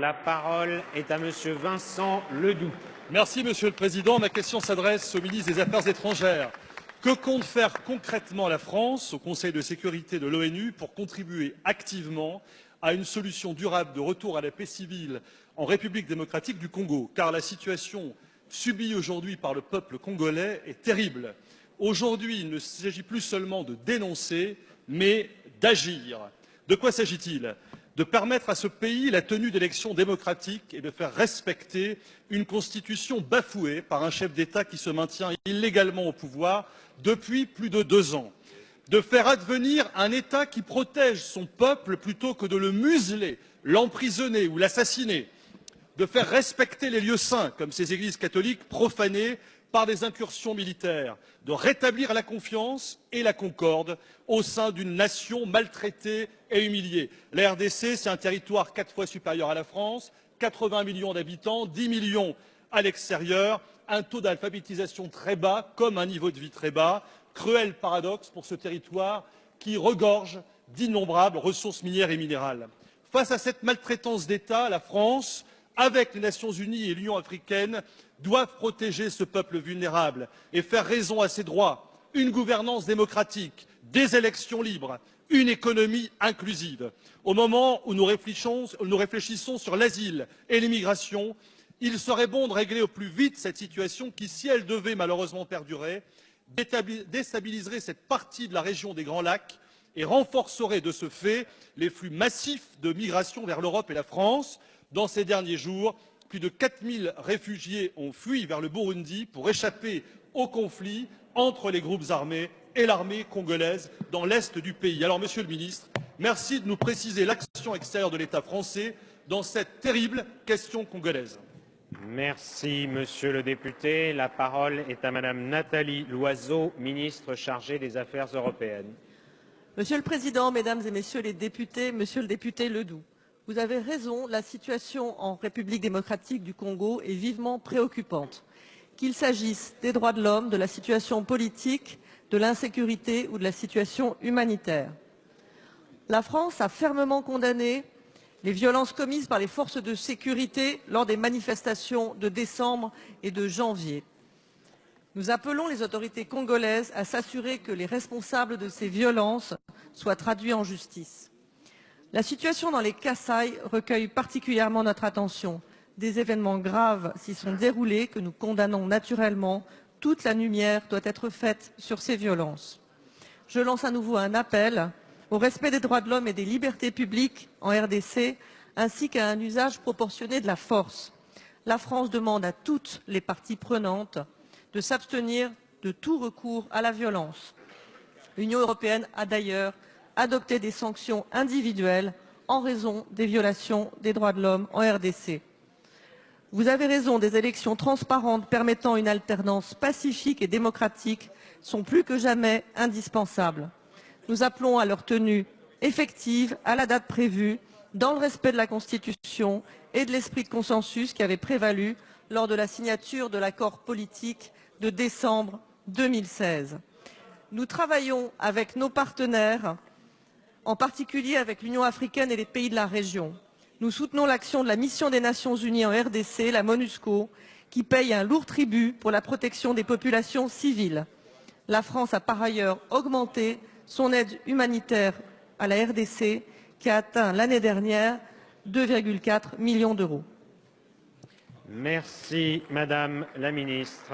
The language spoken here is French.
La parole est à Monsieur Vincent Ledoux. Merci, Monsieur le Président. Ma question s'adresse au ministre des Affaires étrangères. Que compte faire concrètement la France au Conseil de sécurité de l'ONU pour contribuer activement à une solution durable de retour à la paix civile en République démocratique du Congo? Car la situation subie aujourd'hui par le peuple congolais est terrible. Aujourd'hui, il ne s'agit plus seulement de dénoncer, mais d'agir. De quoi s'agit-il? De permettre à ce pays la tenue d'élections démocratiques et de faire respecter une constitution bafouée par un chef d'État qui se maintient illégalement au pouvoir depuis plus de 2 ans. De faire advenir un État qui protège son peuple plutôt que de le museler, l'emprisonner ou l'assassiner. De faire respecter les lieux saints, comme ces églises catholiques profanées par des incursions militaires, de rétablir la confiance et la concorde au sein d'une nation maltraitée et humiliée. La RDC, c'est un territoire 4 fois supérieur à la France, 80 millions d'habitants, 10 millions à l'extérieur, un taux d'alphabétisation très bas, comme un niveau de vie très bas. Cruel paradoxe pour ce territoire qui regorge d'innombrables ressources minières et minérales. Face à cette maltraitance d'État, la France, avec les Nations unies et l'Union africaine, doivent protéger ce peuple vulnérable et faire raison à ses droits, une gouvernance démocratique, des élections libres, une économie inclusive. Au moment où nous réfléchissons sur l'asile et l'immigration, il serait bon de régler au plus vite cette situation qui, si elle devait malheureusement perdurer, déstabiliserait cette partie de la région des Grands Lacs et renforcerait de ce fait les flux massifs de migration vers l'Europe et la France. Dans ces derniers jours, plus de 4000 réfugiés ont fui vers le Burundi pour échapper au conflit entre les groupes armés et l'armée congolaise dans l'est du pays. Alors, Monsieur le Ministre, merci de nous préciser l'action extérieure de l'État français dans cette terrible question congolaise. Merci, Monsieur le député. La parole est à Madame Nathalie Loiseau, ministre chargée des Affaires européennes. Monsieur le Président, Mesdames et Messieurs les députés, Monsieur le député Ledoux, vous avez raison, la situation en République démocratique du Congo est vivement préoccupante. Qu'il s'agisse des droits de l'homme, de la situation politique, de l'insécurité ou de la situation humanitaire. La France a fermement condamné les violences commises par les forces de sécurité lors des manifestations de décembre et de janvier. Nous appelons les autorités congolaises à s'assurer que les responsables de ces violences soient traduits en justice. La situation dans les Kasaï recueille particulièrement notre attention. Des événements graves s'y sont déroulés que nous condamnons naturellement. Toute la lumière doit être faite sur ces violences. Je lance à nouveau un appel au respect des droits de l'homme et des libertés publiques en RDC, ainsi qu'à un usage proportionné de la force. La France demande à toutes les parties prenantes de s'abstenir de tout recours à la violence. L'Union européenne a d'ailleurs adopté des sanctions individuelles en raison des violations des droits de l'homme en RDC. Vous avez raison, des élections transparentes permettant une alternance pacifique et démocratique sont plus que jamais indispensables. Nous appelons à leur tenue effective à la date prévue, dans le respect de la Constitution et de l'esprit de consensus qui avait prévalu lors de la signature de l'accord politique de décembre 2016. Nous travaillons avec nos partenaires, en particulier avec l'Union africaine et les pays de la région. Nous soutenons l'action de la mission des Nations unies en RDC, la MONUSCO, qui paye un lourd tribut pour la protection des populations civiles. La France a par ailleurs augmenté son aide humanitaire à la RDC, qui a atteint l'année dernière 2,4 millions d'euros. Merci, Madame la Ministre.